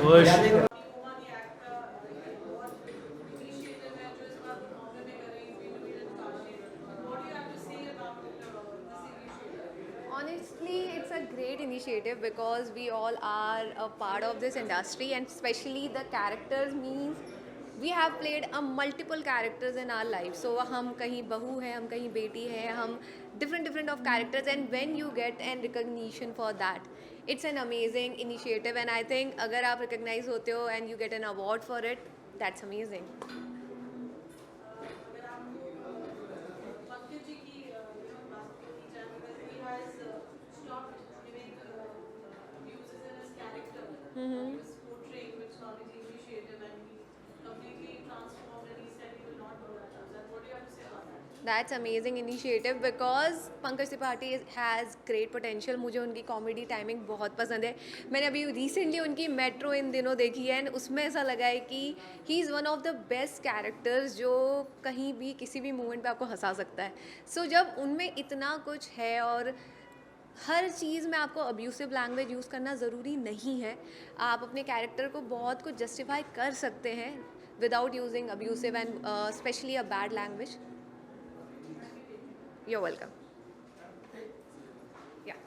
खुश। Honestly, it's a great initiative because we all are a part of this industry, and especially the characters means we have played a multiple characters in our life. So हम कहीं बहू हैं, हम कहीं बेटी हैं, हम different of characters, and when you get an recognition for that, it's an amazing initiative. And I think अगर आप recognize होते हो and you get an award for it, that's amazing. Pankaj ji की बात की जाए because he has stopped giving abuses in his character. He was portraying with Swamiji initiative and he completely transformed and he said he will not do that. And what do you have to say about that? That's amazing initiative because Pankaj Tripathi has great potential. मुझे उनकी comedy timing बहुत पसंद है. मैंने अभी recently उनकी metro इन दिनों देखी है एंड उसमें ऐसा लगा है कि he is one of the best characters जो कहीं भी किसी भी मोमेंट पे आपको हंसा सकता है. सो जब उनमें इतना कुछ है और हर चीज़ में आपको अब्यूसिव लैंग्वेज यूज़ करना ज़रूरी नहीं है. आप अपने कैरेक्टर को बहुत कुछ जस्टिफाई कर सकते हैं without using abusive and specially a bad language. You're welcome. Yeah.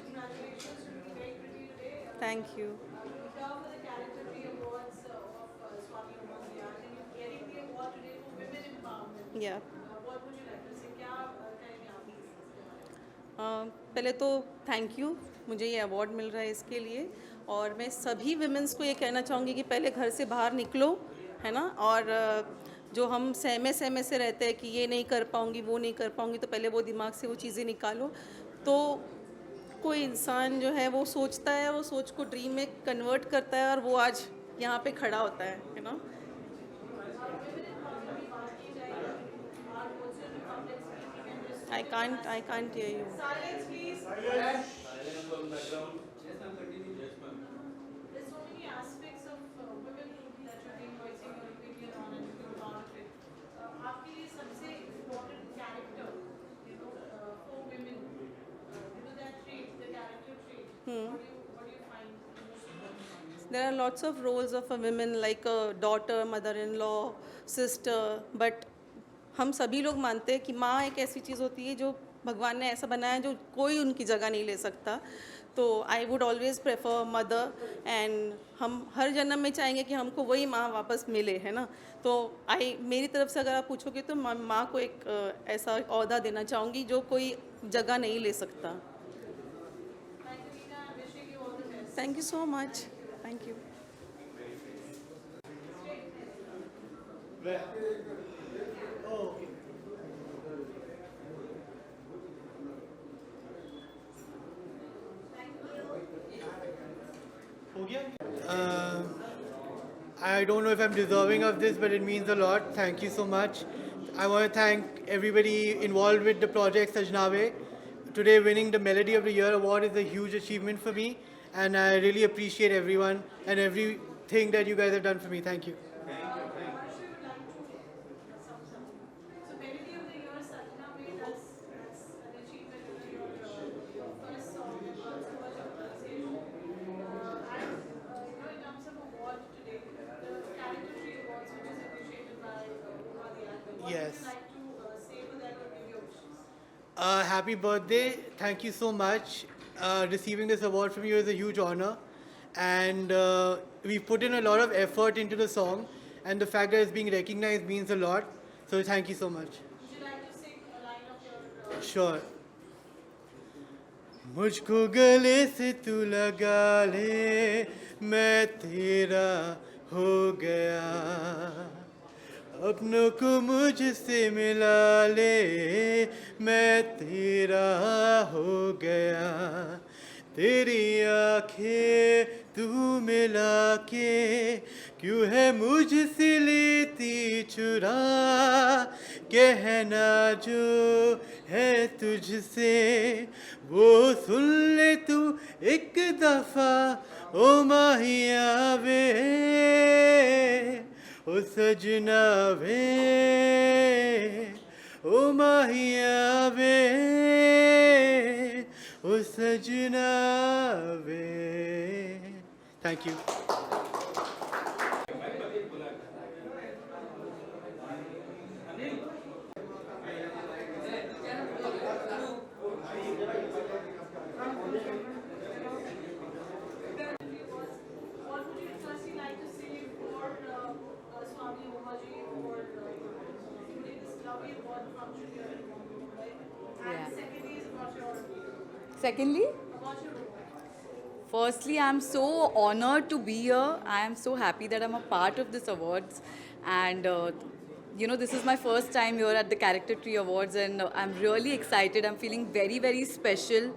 Congratulations, you look very pretty today. Thank you. Here for the Character Awards of Swati Ramandean and you're getting the award today for women empowerment. Yeah. What would you like to say? क्या कहेंगे आप इसके बारे में? पहले तो thank you, मुझे ये अवार्ड मिल रहा है इसके लिए. और मैं सभी विमेंस को ये कहना चाहूँगी कि पहले घर से बाहर निकलो, है ना. और जो हम सहमे से रहते हैं कि ये नहीं कर पाऊँगी, वो नहीं कर पाऊँगी, तो पहले वो दिमाग से वो चीज़ें निकालो. तो कोई इंसान जो है वो सोचता है, वो सोच को ड्रीम में कन्वर्ट करता है और वो आज यहाँ पे खड़ा होता है ना. I can't hear you. Silence, please. Silence. There's so many aspects of women that you've been voicing your opinion on and you've been part of it. आपके लिए सबसे important character, for women, that trait, the character trait. What do you find most important? There are lots of roles of a women like a daughter, mother-in-law, sister, but हम सभी लोग मानते हैं कि माँ एक ऐसी चीज़ होती है जो भगवान ने ऐसा बनाया है जो कोई उनकी जगह नहीं ले सकता. तो I would always prefer mother and हम हर जन्म में चाहेंगे कि हमको वही माँ वापस मिले, है ना. तो मेरी तरफ से अगर आप पूछोगे तो माँ को एक ऐसा ओहदा देना चाहूँगी जो कोई जगह नहीं ले सकता. Thank you so much. Thank you. I don't know if I'm deserving of this, but it means a lot. Thank you so much. I want to thank everybody involved with the project Sajnawe. Today, winning the Melody of the Year award is a huge achievement for me, and I really appreciate everyone and everything that you guys have done for me. Thank you. So Melody of the Year, Sajna made us an achievement of your first song and so much of appreciation. And in terms of award today, the Character Awards, which is appreciated by the actor, what Yes. would you like to say for that or give your wishes? Happy birthday. Thank you so much. Receiving this award from you is a huge honor. And we put in a lot of effort into the song. And the fact that it's being recognized means a lot. So thank you so much. Would you like to sing a line of your Sure. मुझको गले से तू लगा ले, मैं तेरा हो गया. अपनों को मुझसे मिला ले, मैं तेरा हो गया. तेरी आंखें तू मिला के क्यों है मुझसे लेती चुरा. कहना जो है तुझसे वो सुन ले तू एक दफा, ओ माहिया वे. ओ सजना वे ओ माहिया वे ओ सजना वे thank you What would you firstly like to say for Swami Umaji for getting this lovely award function here in Mumbai, right? And Yeah. secondly is about your Secondly, role. firstly, I'm so honored to be here. I am so happy that I'm a part of this awards, and this is my first time here at the Character Tree Awards, and I'm really excited. I'm feeling very, very special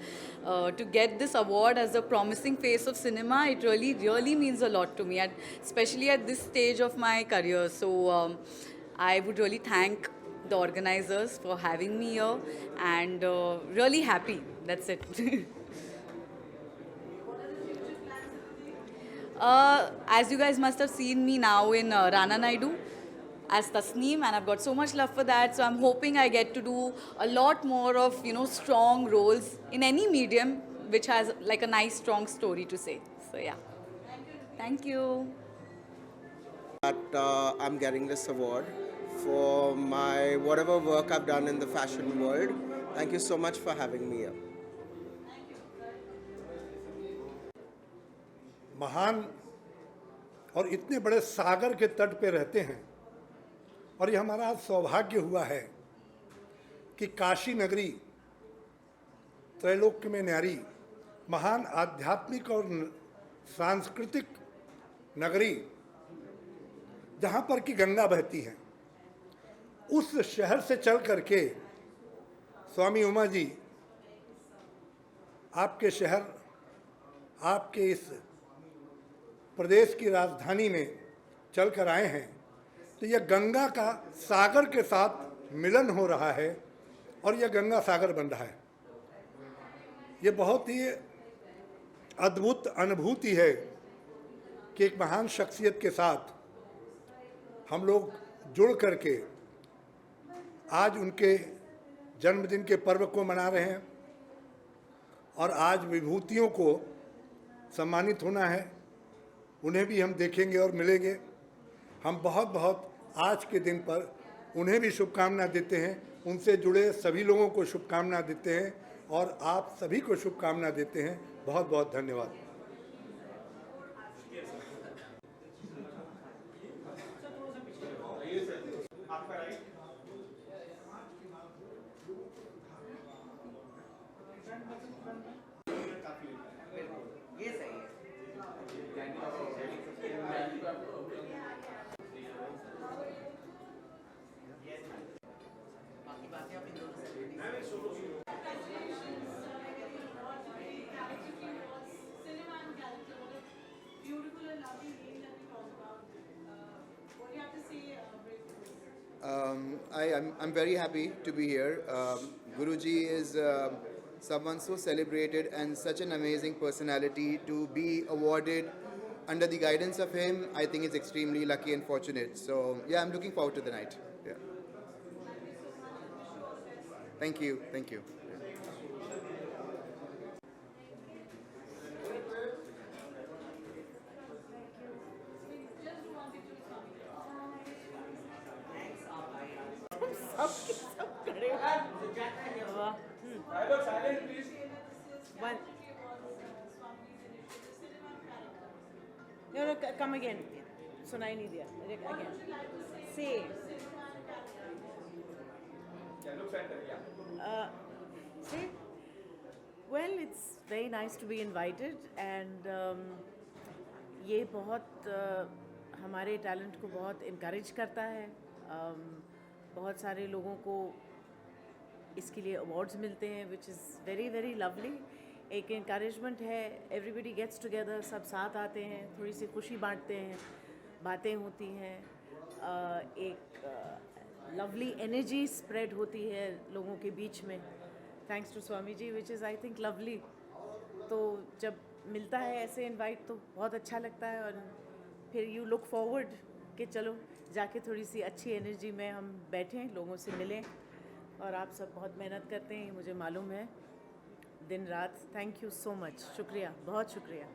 to get this award as a promising face of cinema. It really, really means a lot to me, and especially at this stage of my career. So I would really thank the organizers for having me here, and really happy. That's it. As you guys must have seen me now in Rana Naidu as Tasneem, and I've got so much love for that. So I'm hoping I get to do a lot more of strong roles in any medium which has like a nice strong story to say. So yeah, thank you. That I'm getting this award for my whatever work I've done in the fashion world. Thank you so much for having me here. महान और इतने बड़े सागर के तट पे रहते हैं और ये हमारा आज सौभाग्य हुआ है कि काशी नगरी त्रैलोक्य में न्यारी महान आध्यात्मिक और सांस्कृतिक नगरी जहाँ पर कि गंगा बहती है उस शहर से चल करके स्वामी उमा जी आपके शहर आपके इस प्रदेश की राजधानी में चल कर आए हैं तो यह गंगा का सागर के साथ मिलन हो रहा है और यह गंगा सागर बन रहा है। ये बहुत ही अद्भुत अनुभूति है कि एक महान शख्सियत के साथ हम लोग जुड़ करके आज उनके जन्मदिन के पर्व को मना रहे हैं और आज विभूतियों को सम्मानित होना है। उन्हें भी हम देखेंगे और मिलेंगे। हम बहुत बहुत आज के दिन पर उन्हें भी शुभकामना देते हैं, उनसे जुड़े सभी लोगों को शुभकामना देते हैं और आप सभी को शुभकामना देते हैं। बहुत बहुत धन्यवाद। Beautiful and lovely name that we talked about. What do you have to say, I'm very happy to be here. Guruji is someone so celebrated and such an amazing personality. To be awarded under the guidance of him, I think is extremely lucky and fortunate. So yeah, I'm looking forward to the night. Yeah. Thank you. Thank you. No, come again. सुनाई नहीं दिया. Again. Say. See? Well, it's very nice to be invited and ये बहुत हमारे talent को बहुत encourage करता है. बहुत सारे लोगों को इसके लिए अवार्ड्स मिलते हैं which is very very lovely. एक इनकरेजमेंट है. एवरीबडी गेट्स टुगेदर, सब साथ आते हैं, थोड़ी सी खुशी बांटते हैं, बातें होती हैं, एक लवली एनर्जी स्प्रेड होती है लोगों के बीच में thanks to Swami ji which is I think lovely. तो जब मिलता है ऐसे इनवाइट तो बहुत अच्छा लगता है और फिर यू लुक फॉरवर्ड कि चलो जाके थोड़ी सी अच्छी एनर्जी में हम बैठें, लोगों से मिलें। और आप सब बहुत मेहनत करते हैं, मुझे मालूम है, दिन रात। थैंक यू सो मच, शुक्रिया, बहुत शुक्रिया।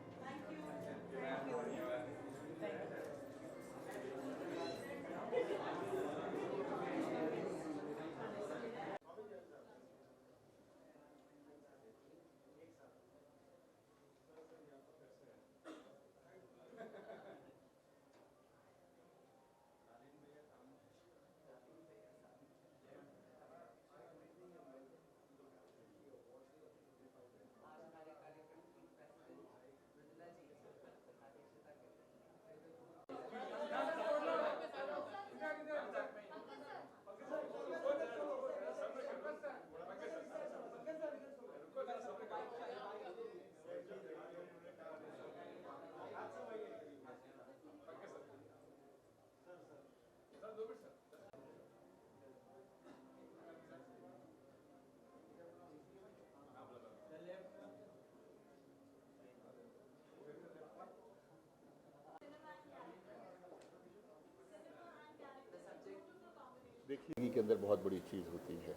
देखिए के अंदर बहुत बड़ी चीज़ होती है।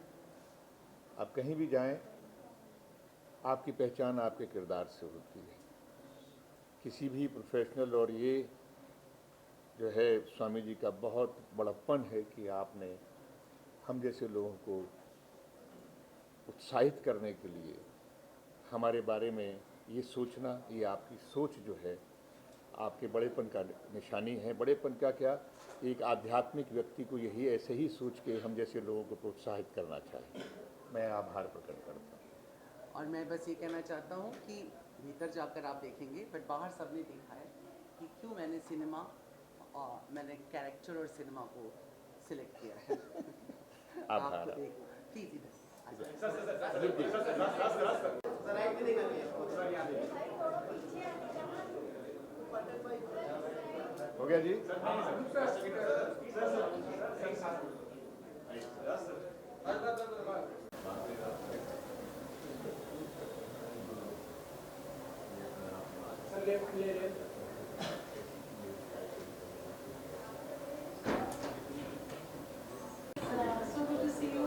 आप कहीं भी जाएं, आपकी पहचान आपके किरदार से होती है। किसी भी प्रोफेशनल, और ये जो है स्वामी जी का बहुत बड़प्पन है कि आपने हम जैसे लोगों को उत्साहित करने के लिए हमारे बारे में ये सोचना, ये आपकी सोच जो है आपके बड़ेपन का निशानी है। बड़ेपन का क्या, एक आध्यात्मिक व्यक्ति को यही ऐसे ही सोच के हम जैसे लोगों को प्रोत्साहित करना चाहिए। मैं आभार प्रकट करता हूँ। और मैं बस ये कहना चाहता हूँ कि भीतर जाकर आप देखेंगे, बट बाहर सबने देखा है कि क्यों मैंने सिनेमा और मैंने कैरेक्टर और सिनेमा को सिलेक्ट किया है। आभार। प्लीज इधर हो गया जी। So good to see you.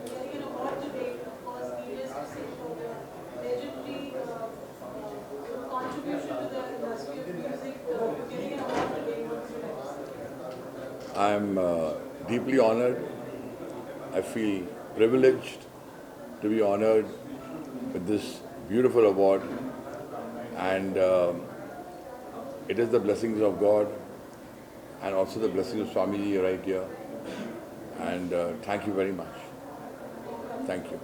Getting an award today, of course, needless to say, for the legendary contribution to the industry of music. Getting an award today, what would you like to say? I'm deeply honored. I feel privileged to be honored with this beautiful award, and it is the blessings of God and also the blessings of Swamiji right here. And thank you very much. Thank you.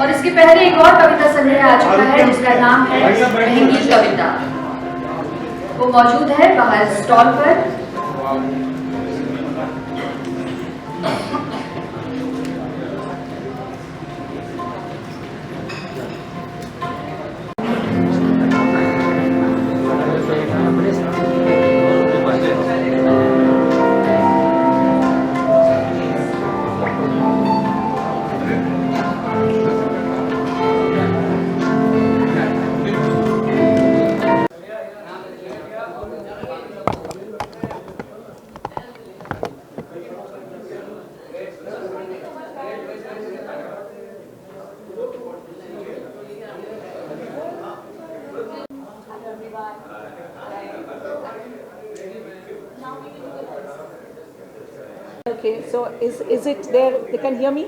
और इसके पहले एक और कविता संग्रह आ चुका है जिसका नाम है महंगी कविता। वो मौजूद है बाहर स्टॉल पर। Okay, so is it there? They can hear me?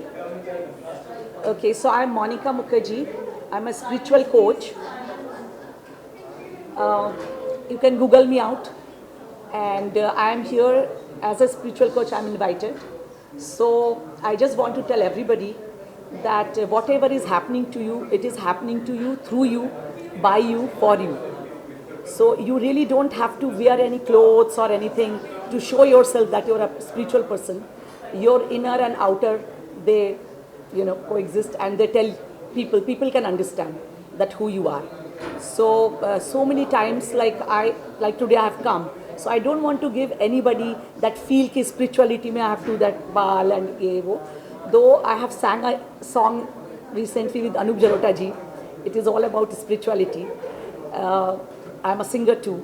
Okay, so I'm Monica Mukherjee. I'm a spiritual coach. You can Google me out. And I am here as a spiritual coach. I'm invited. So I just want to tell everybody that whatever is happening to you, it is happening to you, through you, by you, for you. So you really don't have to wear any clothes or anything to show yourself that you're a spiritual person. Your inner and outer, they, coexist, and they tell people can understand that who you are. So so many times, like today I have come. So I don't want to give anybody that feel ki spirituality mein I have to that bal and ye wo. Though I have sang a song recently with Anup Jalota ji. It is all about spirituality. I'm a singer too.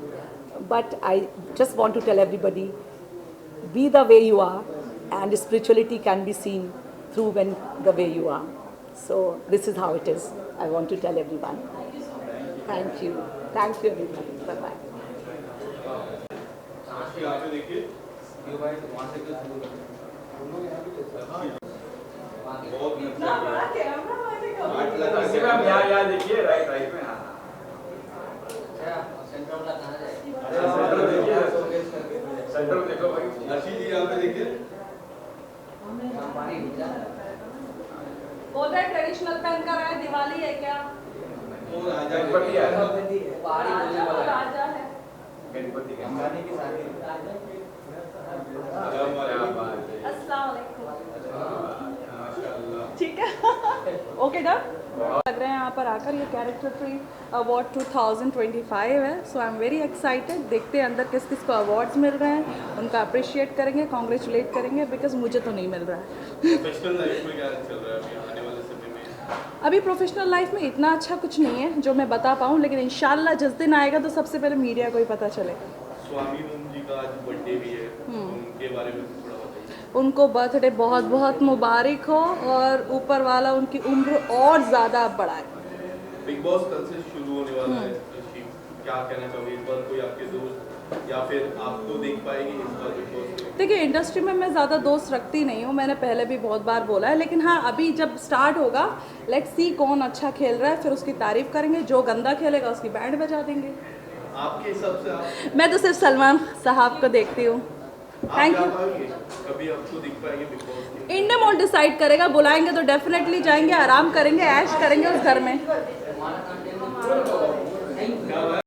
But I just want to tell everybody, be the way you are, and spirituality can be seen through the way you are. So this is how it is. I want to tell everyone. Thank you. Thank you everybody. Bye-bye. बोल रहे traditional पहन कर आए, दिवाली है क्या? गणपति है। राजा है। गणपति के अस्सलाम वालेकुम। ठीक है, ओके डन। लग रहे हैं यहाँ पर आकर। ये कैरेक्टर ट्री अवार्ड 2025 है। सो आई एम वेरी एक्साइटेड। देखते हैं अंदर किस किस को अवार्ड्स मिल रहे हैं, उनका अप्रिशिएट करेंगे, कॉन्ग्रेचुलेट करेंगे, बिकॉज मुझे तो नहीं मिल रहा है। प्रोफेशनल लाइफ में क्या चल रहा है अभी आने वाले समय में? अभी प्रोफेशनल लाइफ में इतना अच्छा कुछ नहीं है जो मैं बता पाऊँ, लेकिन इंशाल्लाह जिस दिन आएगा तो सबसे पहले मीडिया को ही पता चलेगा। स्वामी ओम जी का आज बर्थडे भी है, उनके बारे में थोड़ा बताइए। उनको बर्थडे बहुत बहुत मुबारक हो और ऊपर वाला उनकी उम्र और ज़्यादा बढ़ाए। बिग बॉस कल से शुरू होने वाला है, क्या कहना चाहोगे इस बार? कोई आपके दोस्त या फिर आपको देख पाएगी इस बार बिग बॉस में? देखिए, इंडस्ट्री में मैं ज़्यादा दोस्त रखती नहीं हूँ, मैंने पहले भी बहुत बार बोला है, लेकिन हाँ अभी जब स्टार्ट होगा, लेट्स सी कौन अच्छा खेल रहा है, फिर उसकी तारीफ करेंगे। जो गंदा खेलेगा उसकी बैंड बजा देंगे। आपके हिसाब से मैं तो सिर्फ सलमान साहब को देखती हूँ। Thank you. कभी आपको दिख पाएंगे big boss? India mall decide करेगा, बुलाएंगे तो डेफिनेटली जाएंगे, आराम करेंगे, ऐश करेंगे उस घर में।